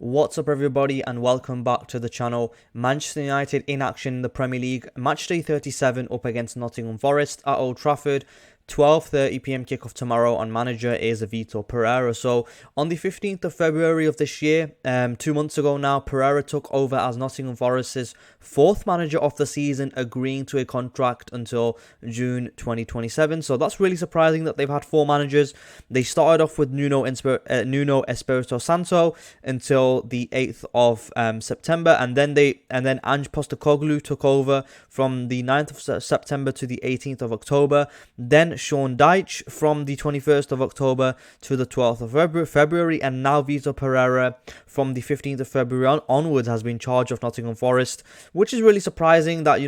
What's up everybody and welcome back to the channel. Manchester United in action in the Premier League. Matchday 37 up against Nottingham Forest at Old Trafford. 12:30 p.m. kickoff tomorrow, and manager is Vitor Pereira. So on the 15th of February of this year, 2 months ago now, Pereira took over as Nottingham Forest's fourth manager of the season, agreeing to a contract until June 2027. So that's really surprising that they've had four managers. They started off with Nuno Espirito Santo until the 8th of September, and then Ange Postecoglou took over from the 9th of September to the 18th of October. Then Sean Dyche from the 21st of October to the 12th of February, and now Vitor Pereira from the 15th of February onwards has been in charge of Nottingham Forest, which is really surprising that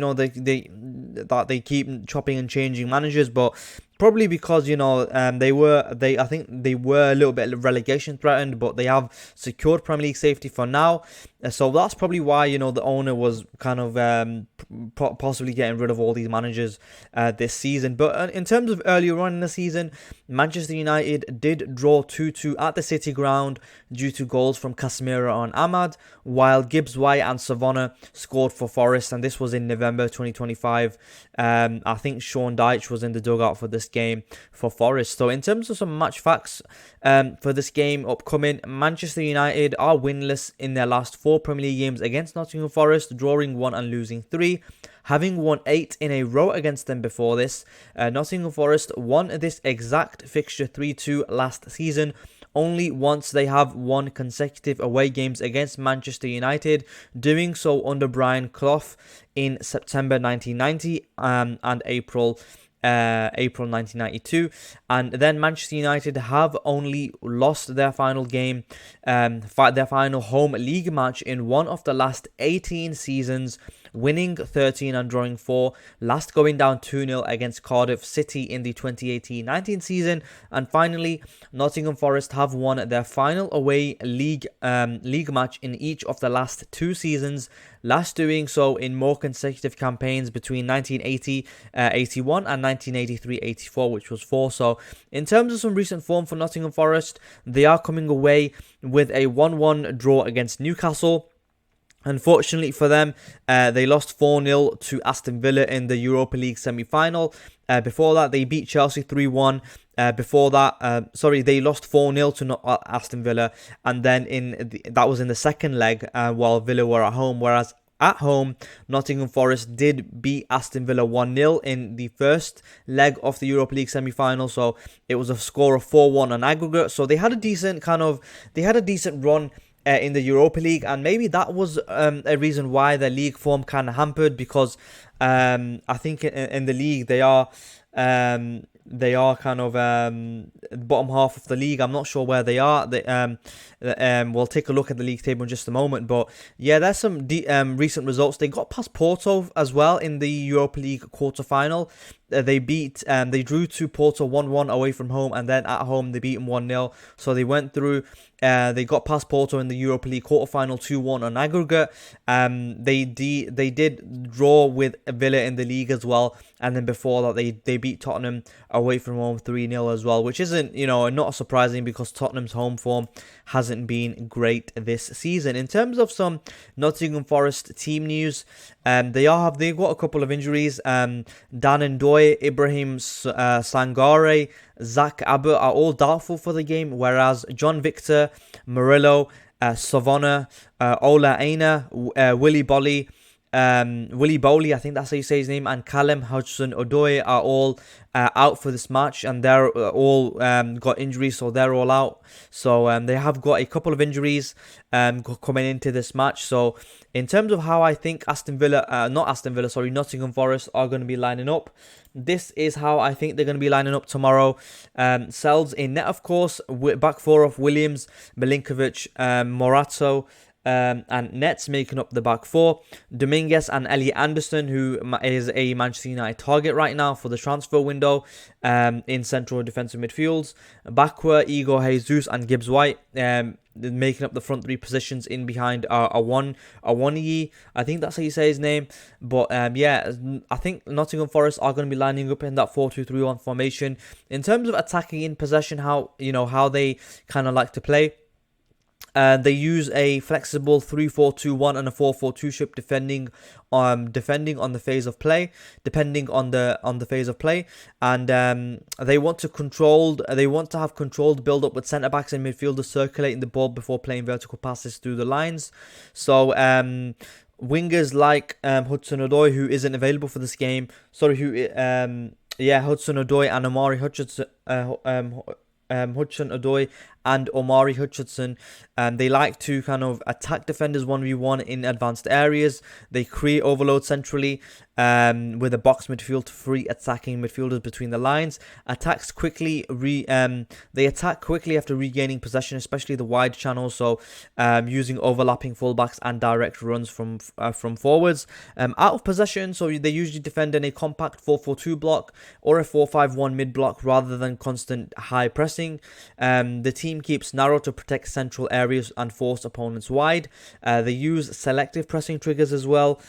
they keep chopping and changing managers, but probably because I think they were a little bit relegation threatened, but they have secured Premier League safety for now. So that's probably why the owner was kind of possibly getting rid of all these managers this season. But in terms of earlier on in the season, Manchester United did draw 2-2 at the City Ground due to goals from Casemiro and Ahmad, while Gibbs White and Savannah scored for Forest, and this was in November 2025. I think Sean Dyche was in the dugout for this game for Forest. So in terms of some match facts for this game upcoming, Manchester United are winless in their last four Premier League games against Nottingham Forest, drawing 1 and losing 3. Having won 8 in a row against them before this, Nottingham Forest won this exact fixture 3-2 last season. Only once they have won consecutive away games against Manchester United, doing so under Brian Clough in September 1990 and April 1992, and then Manchester United have only lost their final game, their final home league match in one of the last 18 seasons, winning 13 and drawing 4, last going down 2-0 against Cardiff City in the 2018-19 season. And finally, Nottingham Forest have won their final away league match in each of the last 2 seasons, last doing so in more consecutive campaigns between 1980-81 and 1983-84, which was 4. So in terms of some recent form for Nottingham Forest, they are coming away with a 1-1 draw against Newcastle. Unfortunately for them, they lost 4-0 to Aston Villa in the Europa League semi-final. Before that, they beat Chelsea 3-1. Before that, they lost 4-0 to Aston Villa, and then that was in the second leg while Villa were at home, whereas at home, Nottingham Forest did beat Aston Villa 1-0 in the first leg of the Europa League semi-final. So it was a score of 4-1 on aggregate. So they had a decent run in the Europa League, and maybe that was a reason why their league form kind of hampered, because I think in the league they are kind of bottom half of the league. I'm not sure where they are. We'll take a look at the league table in just a moment. But yeah, there's some recent results. They got past Porto as well in the Europa League quarter-final. They drew to Porto 1-1 away from home, and then at home they beat them 1-0. So they went through. They got past Porto in the Europa League quarter-final 2-1 on aggregate. They did draw with Villa in the league as well, and then before that they beat Tottenham away from home 3-0 as well, which isn't not surprising because Tottenham's home form hasn't been great this season. In terms of some Nottingham Forest team news, they've got a couple of injuries. Dan Ndoye, Ibrahim Sangare, Zach Abbott are all doubtful for the game, whereas John Victor, Murillo, Savannah, Ola Aina, Willy Bolly, I think that's how you say his name, and Callum Hudson-Odoi are all out for this match, and they're all got injuries, so they're all out. So they have got a couple of injuries coming into this match. So in terms of how I think Nottingham Forest are going to be lining up, this is how I think they're going to be lining up tomorrow. Sells in net, of course, back four of Williams, Milinkovic, Morato, and Nets making up the back four. Dominguez and Elliot Anderson, who is a Manchester United target right now for the transfer window, in central defensive midfields. Bakwa, Igor Jesus and Gibbs White making up the front three positions in behind Awoniyi. I think that's how you say his name. But yeah, I think Nottingham Forest are going to be lining up in that 4-2-3-1 formation. In terms of attacking in possession, how they kind of like to play, They use a flexible 3-4-2-1 and a 4-4-2 shape depending on the phase of play, and they want to have controlled build up with centre backs and midfielders circulating the ball before playing vertical passes through the lines. So wingers like Hudson-Odoi, who isn't available for this game, Hudson-Odoi and Omari Hudson-Odoi and Omari Hutchinson, they like to kind of attack defenders 1v1 in advanced areas. They create overload centrally with a box midfield to free attacking midfielders between the lines. They attack quickly after regaining possession, especially the wide channels, so using overlapping fullbacks and direct runs from forwards. Out of possession, so they usually defend in a compact 4-4-2 block or a 4-5-1 mid block rather than constant high pressing. The team keeps narrow to protect central areas and force opponents wide. They use selective pressing triggers as well,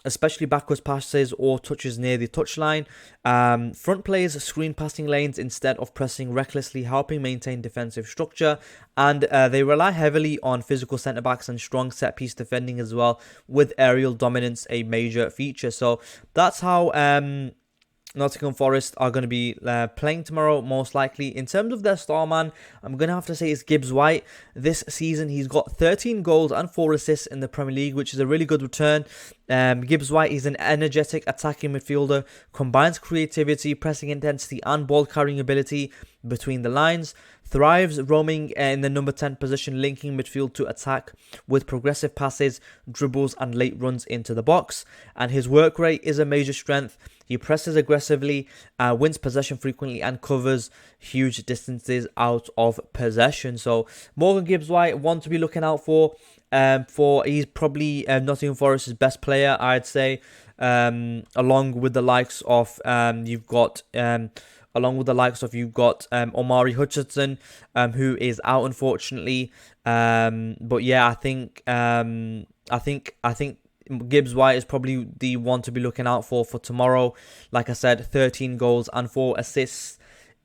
especially backwards passes or touches near the touchline. Front players screen passing lanes instead of pressing recklessly, helping maintain defensive structure. And they rely heavily on physical centre-backs and strong set-piece defending as well, with aerial dominance a major feature. So that's how Nottingham Forest are going to be playing tomorrow, most likely. In terms of their star man, I'm going to have to say it's Gibbs White. This season, he's got 13 goals and 4 assists in the Premier League, which is a really good return. Gibbs White is an energetic attacking midfielder, combines creativity, pressing intensity, and ball carrying ability between the lines. Thrives roaming in the number 10 position, linking midfield to attack with progressive passes, dribbles, and late runs into the box. And his work rate is a major strength. He presses aggressively, wins possession frequently, and covers huge distances out of possession. So Morgan Gibbs White, one to be looking out for. He's probably Nottingham Forest's best player, I'd say, along with the likes of Omari Hutchinson, who is out unfortunately. But yeah, I think Gibbs White is probably the one to be looking out for tomorrow. Like I said, 13 goals and 4 assists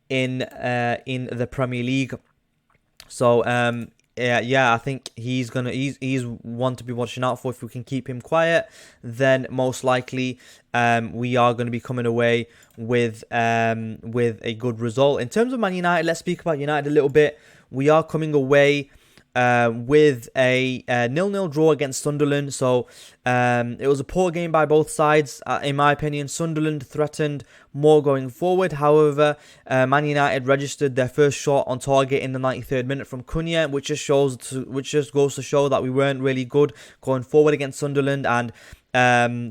in the Premier League. So I think he's one to be watching out for. If we can keep him quiet, then most likely we are going to be coming away with a good result. In terms of Man United, let's speak about United a little bit. We are coming away with a 0-0 draw against Sunderland. So it was a poor game by both sides. In my opinion, Sunderland threatened more going forward. However, Man United registered their first shot on target in the 93rd minute from Cunha, which just goes to show that we weren't really good going forward against Sunderland. And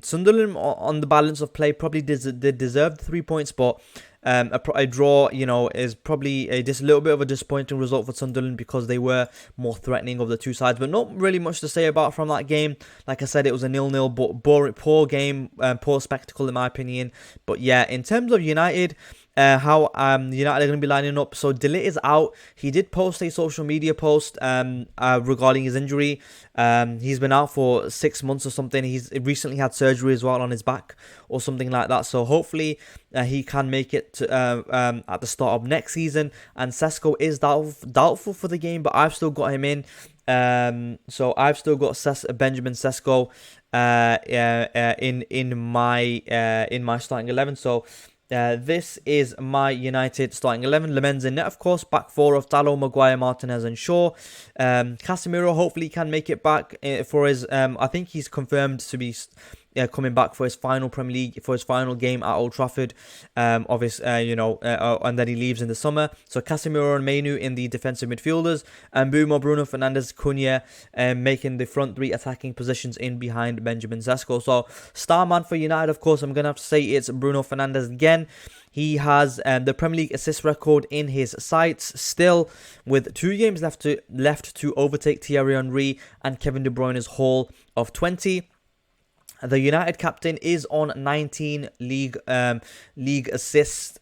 Sunderland, on the balance of play, probably did deserve the 3 points, but a draw, is probably just a little bit of a disappointing result for Sunderland because they were more threatening of the two sides. But not really much to say about from that game. Like I said, it was a 0-0, but poor game, poor spectacle in my opinion. But yeah, in terms of United, how United are going to be lining up. So De Ligt is out. He did post a social media post regarding his injury. He's been out for 6 months or something. He's recently had surgery as well on his back or something like that. So hopefully he can make it to, at the start of next season. And Sesko is doubtful for the game, but I've still got him in. So I've still got Benjamin Sesko in my starting 11. So this is my United starting 11. Lemens in net, of course. Back 4 of Dalot, Maguire, Martinez and Shaw. Casemiro hopefully can make it back for his... I think he's confirmed to be coming back for his final Premier League, for his final game at Old Trafford, and then he leaves in the summer. So Casemiro and Mainu in the defensive midfielders, and Mbeumo, Bruno Fernandes, Cunha, making the front 3 attacking positions in behind Benjamin Sesko. So star man for United, of course, I'm going to have to say it's Bruno Fernandes again. He has the Premier League assist record in his sights still, with 2 games left to overtake Thierry Henry and Kevin De Bruyne's haul of 20. The United captain is on 19 league assists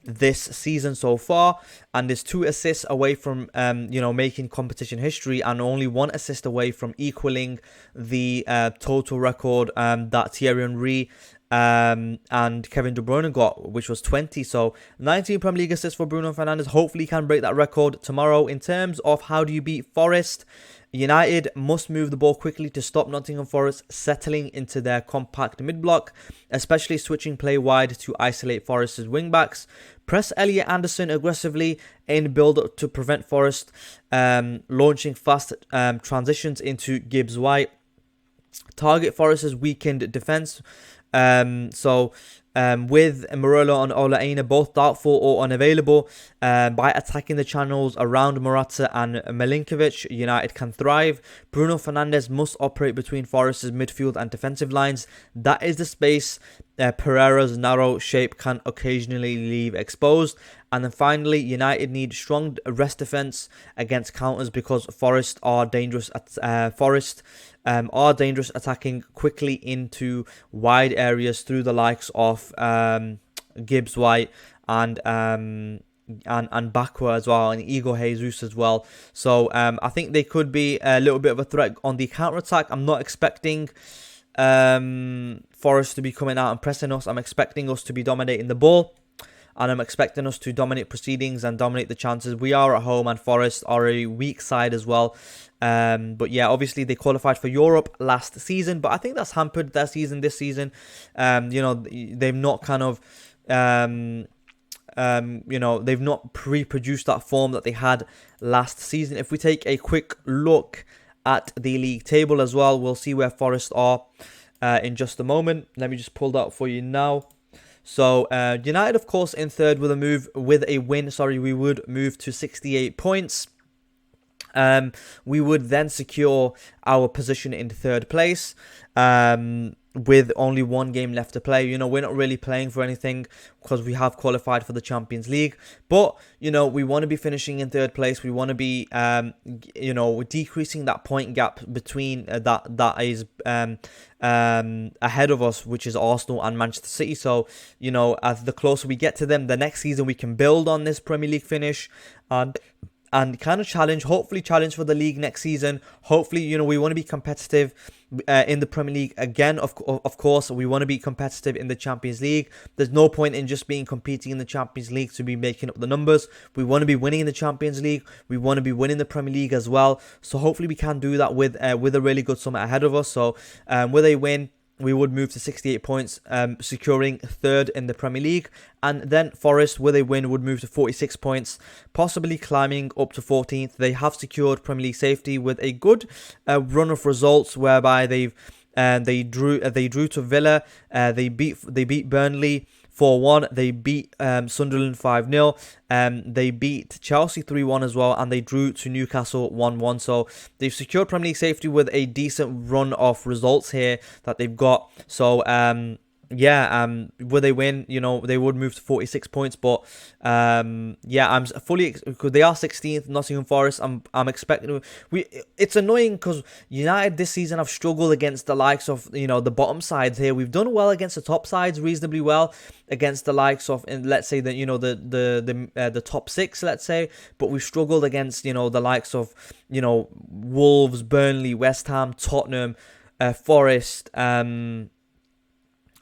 this season so far, and is 2 assists away from making competition history, and only 1 assist away from equaling the total record that Thierry Henry and Kevin De Bruyne got, which was 20. So 19 Premier League assists for Bruno Fernandes. Hopefully he can break that record tomorrow. In terms of how do you beat Forest, United must move the ball quickly to stop Nottingham Forest settling into their compact mid-block, especially switching play wide to isolate Forest's wing-backs. Press Elliot Anderson aggressively in build-up to prevent Forest launching fast transitions into Gibbs-White. Target Forest's weakened defence. With Morello and Ola Aina both doubtful or unavailable, by attacking the channels around Morata and Milinkovic, United can thrive. Bruno Fernandes must operate between Forest's midfield and defensive lines. That is the space Pereira's narrow shape can occasionally leave exposed. And then finally, United need strong rest defence against counters because Forest are dangerous dangerous attacking quickly into wide areas through the likes of Gibbs White and Bakwa as well, and Igor Jesus as well. So I think they could be a little bit of a threat on the counter attack. I'm not expecting Forest to be coming out and pressing us. I'm expecting us to be dominating the ball. And I'm expecting us to dominate proceedings and dominate the chances. We are at home, and Forest are a weak side as well. But yeah, obviously they qualified for Europe last season, but I think that's hampered their season this season. They've not kind of, they've not pre-produced that form that they had last season. If we take a quick look at the league table as well, we'll see where Forest are in just a moment. Let me just pull that up for you now. So United, of course, in third with a win. We would move to 68 points. We would then secure our position in third place. With only one game left to play. We're not really playing for anything because we have qualified for the Champions League. But, we want to be finishing in third place. We want to be, decreasing that point gap between that is ahead of us, which is Arsenal and Manchester City. So, as the closer we get to them, the next season we can build on this Premier League finish and kind of hopefully challenge for the league next season. Hopefully, we want to be competitive in the Premier League again. Of course, we want to be competitive in the Champions League. There's no point in just competing in the Champions League to be making up the numbers. We want to be winning in the Champions League. We want to be winning the Premier League as well. So hopefully we can do that with a really good summer ahead of us. So with a win, we would move to 68 points, securing third in the Premier League. And then Forest, with a win, would move to 46 points, possibly climbing up to 14th. They have secured Premier League safety with a good run of results, whereby they drew to Villa, they beat Burnley 4-1. They beat Sunderland 5-0. They beat Chelsea 3-1 as well, and they drew to Newcastle 1-1. So they've secured Premier League safety with a decent run of results here that they've got. So would they win, they would move to 46 points. But I'm fully, because they are 16th, Nottingham Forest. I'm expecting it's annoying because United this season have struggled against the likes of the bottom sides here. We've done well against the top sides, reasonably well against the likes of, let's say that the top six, let's say, but we've struggled against the likes of Wolves, Burnley, West Ham, Tottenham, Forest,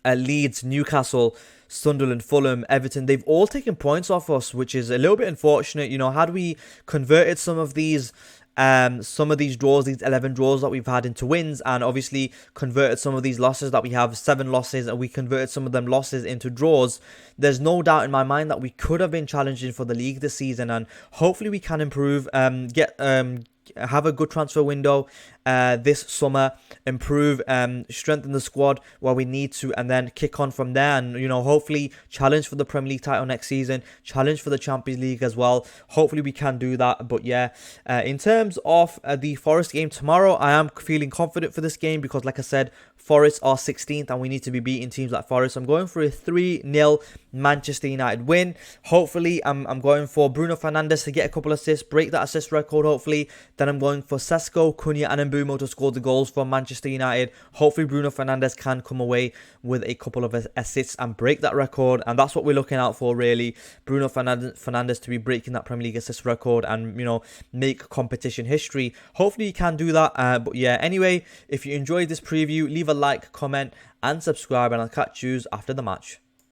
Leeds, Newcastle, Sunderland, Fulham, Everton. They've all taken points off us, which is a little bit unfortunate. Had we converted some of these draws, these 11 draws that we've had, into wins, and obviously converted some of these losses that we have, 7 losses, and we converted some of them losses into draws, there's no doubt in my mind that we could have been challenging for the league this season, and hopefully we can improve, have a good transfer window this summer, improve, strengthen the squad where we need to, and then kick on from there, and hopefully challenge for the Premier League title next season, challenge for the Champions League as well. Hopefully we can do that. But in terms of the Forest game tomorrow, I am feeling confident for this game because, like I said, Forest are 16th and we need to be beating teams like Forest. I'm going for a 3-0 Manchester United win. Hopefully I'm going for Bruno Fernandes to get a couple assists, break that assist record hopefully. Then I'm going for Sesko, Cunha and Mbumo to score the goals for Manchester United. Hopefully Bruno Fernandes can come away with a couple of assists and break that record, and that's what we're looking out for really. Bruno Fernandes to be breaking that Premier League assist record and make competition history. Hopefully you can do that. But yeah, anyway, if you enjoyed this preview, leave a a like, comment and subscribe, and I'll catch you after the match.